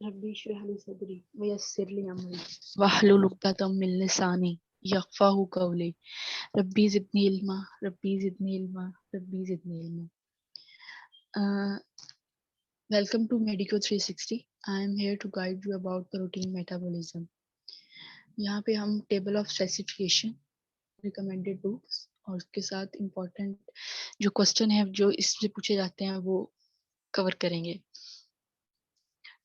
रब्बी इश्रह ली सदरी वयस्सिर ली अमरी वहलुल उक़दतम मिन लिसानी यफ़क़हू क़ौली रब्बी ज़िदनी इल्मा रब्बी ज़िदनी इल्मा रब्बी ज़िदनी इल्मा। Welcome to Medico 360. I am here to guide you about protein metabolism. यहाँ पे हम table of specification, recommended books और उसके साथ इम्पोर्टेंट जो क्वेश्चन है जो इससे पूछे जाते हैं वो कवर करेंगे।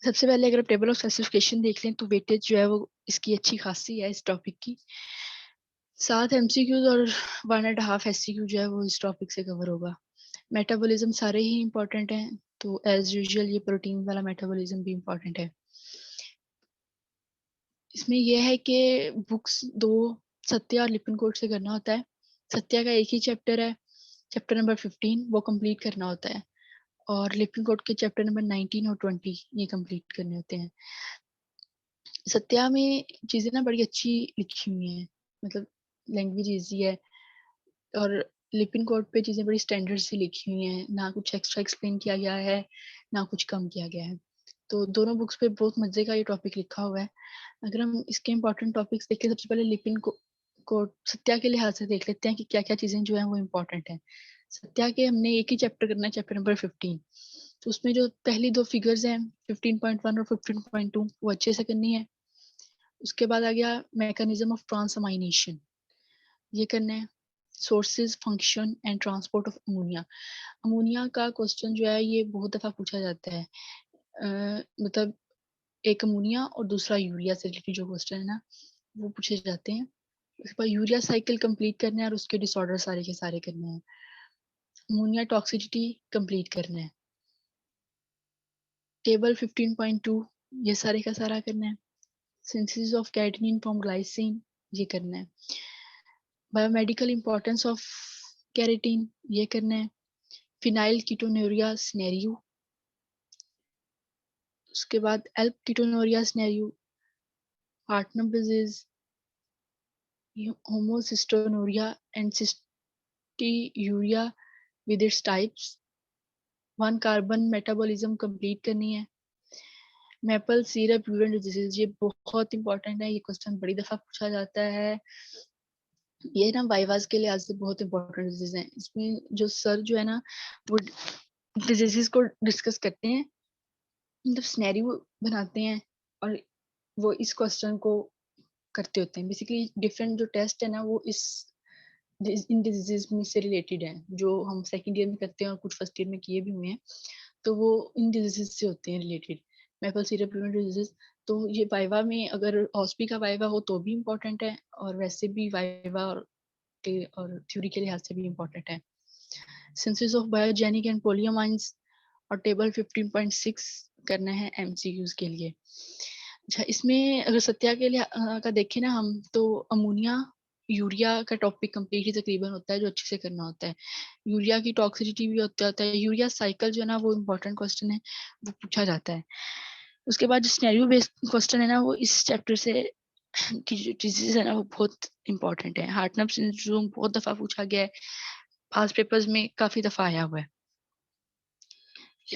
सबसे पहले अगर आप टेबल ऑफ स्पेसिफिकेशन देख लें तो वेटेज जो है वो इसकी अच्छी खासी है इस टॉपिक की। 7 एमसीक्यूज और 1.5 एससीक्यू जो है वो इस टॉपिक से कवर होगा। मेटाबॉलिज्म सारे ही इम्पोर्टेंट हैं, तो एज यूजुअल ये प्रोटीन वाला मेटाबॉलिज्म भी इम्पोर्टेंट है। इसमें यह है कि बुक्स दो सत्या और लिपिनकोट से करना होता है। सत्या का एक ही चैप्टर है, चैप्टर नंबर 15 वो कंप्लीट करना होता है, और लिपिनकोट के चैप्टर नंबर 19 और 20 ये कंप्लीट करने होते हैं। सत्या में चीज़ें ना बड़ी अच्छी लिखी हुई हैं, मतलब लैंग्वेज ईजी है, और लिपिनकोट पे चीज़ें बड़ी स्टैंडर्ड से लिखी हुई हैं, ना कुछ एक्स्ट्रा एक्सप्लेन किया गया है ना कुछ कम किया गया है। तो दोनों बुक्स पे बहुत मजे का ये टॉपिक लिखा हुआ है। अगर हम इसके इम्पोर्टेंट टॉपिक्स देखें, सबसे पहले लिपिनकोट सत्या के लिहाज से देख लेते हैं कि क्या क्या चीज़ें जो हैं वो इम्पोर्टेंट हैं। सत्या के हमने एक ही चैप्टर करना है, चैप्टर नंबर 15। तो उसमें जो पहली दो फिगर्स हैं 15.1 और 15.2 वो अच्छे से करनी है। उसके बाद आ गया मैकेनिज्म ऑफ ट्रांसअमाइनेशन, ये करना है। Sources, function and transport of ammonia. Ammonia का क्वेश्चन जो है ये बहुत दफ़ा पूछा जाता है। मतलब एक अमोनिया और दूसरा यूरिया से रिलेटेड जो क्वेश्चन है ना वो पूछे जाते हैं। उसके बाद यूरिया साइकिल कंप्लीट करना है और उसके डिसऑर्डर सारे के सारे करने हैं। अमोनिया टॉक्सिसिटी कंप्लीट करना है। टेबल 15.2 ये सारे का सारा करना है। Synthesis of catenin from glycine ये करना है। बायोमेडिकल इंपॉर्टेंस ऑफ कैरेटीन ये करना है। फिनाइल कीटोन्यूरिया सिनेरियो, उसके बाद alp ketonuria scenario, Hartnup disease, homocystinuria and cystinuria with its types, 1 carbon metabolism complete करनी है। मैपल सिरप यूरिन डिजीज ये बहुत इंपॉर्टेंट है, ये क्वेश्चन बड़ी दफा पूछा जाता है। ये ना वाइवास के लिहाज से बहुत इंपॉर्टेंट डिजीज है। इसमें जो सर जो है ना वो डिजीजेस को डिस्कस करते हैं, मतलब सिनेरियो बनाते हैं और वो इस क्वेश्चन को करते होते हैं। बेसिकली डिफरेंट जो टेस्ट है ना वो इन डिजीजेस में से रिलेटेड है, जो हम सेकंड ईयर में करते हैं और कुछ फर्स्ट ईयर में किए भी हुए हैं, तो वो इन डिजीजेस से होते हैं related. Maple syrup urine disease, तो ये वाइवा में अगर हॉस्पी का वाइवा हो तो भी इम्पोर्टेंट है, और वैसे भी वाइवा और थ्योरी के लिहाज से भी इम्पोर्टेंट है। सिंथेसिस ऑफ बायोजेनिक एंड पोलियमाइंस और टेबल 15.6 करना है एमसीक्यूज के लिए। अच्छा, इसमें अगर सत्या के लिए का देखें ना हम, तो अमोनिया यूरिया का टॉपिक कंप्लीट ही तकरीबन होता है जो अच्छे से करना होता है। यूरिया की टॉक्सिसिटी भी होता है। यूरिया साइकिल जो है ना वो इम्पोर्टेंट क्वेश्चन है, वो पूछा जाता है। उसके बाद जो सिनेरियो बेस्ड क्वेश्चन है ना वो इस चैप्टर से की जो डिजीज है ना वो बहुत इंपॉर्टेंट है। हार्टनम सिंड्रोम बहुत दफा पूछा गया है, पास पेपर्स में काफी दफा आया हुआ है।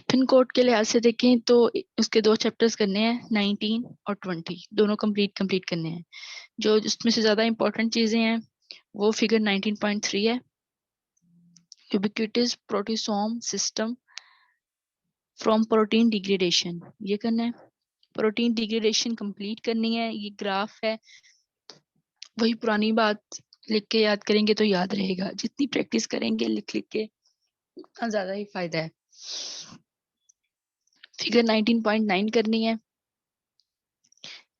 पिन कोड के लिहाज से देखें तो उसके 2 चैप्टर्स करने हैं, 19 और 20 दोनों कंप्लीट करने हैं। जो उसमें से ज्यादा इंपॉर्टेंट चीजें हैं वो फिगर 19.3 है, यूबिक्विटिस प्रोटीसोम सिस्टम फ्रॉम प्रोटीन डिग्रेडेशन, ये करना है। प्रोटीन डिग्रेडेशन कंप्लीट करनी है। ये ग्राफ है, वही पुरानी बात लिख के याद करेंगे तो याद रहेगा, जितनी प्रैक्टिस करेंगे लिख लिख के उतना ज्यादा ही फायदा है। फिगर 19.9 करनी है।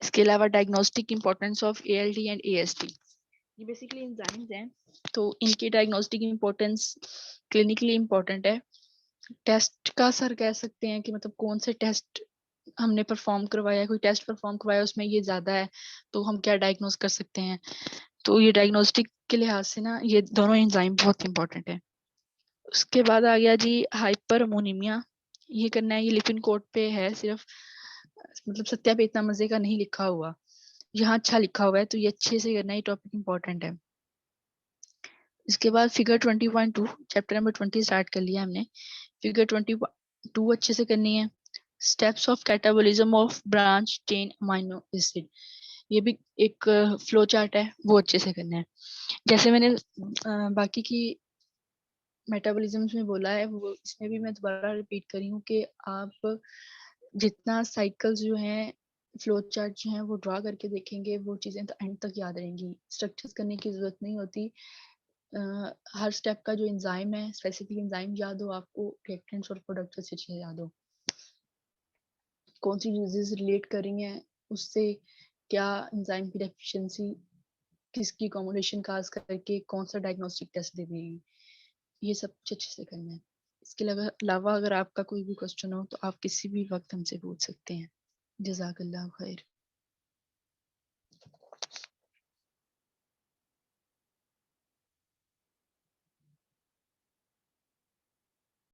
इसके अलावा diagnostic importance of ALD and AST, ये बेसिकली एंजाइम्स हैं, तो इनकी डायग्नोस्टिक इंपॉर्टेंस क्लिनिकली इंपॉर्टेंट है। टेस्ट का सर कह सकते हैं कि मतलब कौन से टेस्ट हमने परफॉर्म करवाया, कोई टेस्ट परफॉर्म करवाया उसमें ये ज्यादा है तो हम क्या डायग्नोस कर सकते हैं। तो ये डायग्नोस्टिक के लिहाज से ना ये दोनों एंजाइम बहुत इंपॉर्टेंट है। उसके बाद आ गया जी हाइपर अमोनीमिया, ये करना है। ये लिपिन कोड पे है सिर्फ, मतलब सत्या पे इतना मजे का नहीं लिखा हुआ, यहाँ अच्छा लिखा हुआ है, तो ये अच्छे से करना है, ये टॉपिक इंपॉर्टेंट है। इसके बाद फिगर 20.2 चैप्टर नंबर 20 स्टार्ट कर लिया हमने। फिगर 22 अच्छे से करनी है। Steps of catabolism of branch chain amino acid, ये भी एक फ्लो चार्ट है, वो अच्छे से करना है। जैसे मैंने बाकी की मेटाबॉलिज्म्स में बोला है, वो इसमें भी मैं दोबारा रिपीट कर रही हूँ कि आप जितना साइकिल्स जो हैं, फ्लो चार्ट जो हैं, वो ड्रा करके देखेंगे, वो चीज़ें तो एंड तक याद रहेंगी। स्ट्रक्चर्स करने की ज़रूरत नहीं होती। हर स्टेप का जो एंजाइम है, स्पेसिफिक एंजाइम याद हो आपको, रिएक्टेंट्स और प्रोडक्ट्स अच्छे से याद हो, कौन सी डिजीज रिलेट कर रही हैं उससे, क्या एंजाइम की डेफिशिएंसी किसकी कॉम्बिनेशन काज करके कौन सा डायग्नोस्टिक टेस्ट दे देंगे, ये सब कुछ अच्छे से करना है। इसके अलावा अगर आपका कोई भी क्वेश्चन हो तो आप किसी भी वक्त हमसे पूछ सकते हैं। जज़ाकल्लाह खैर।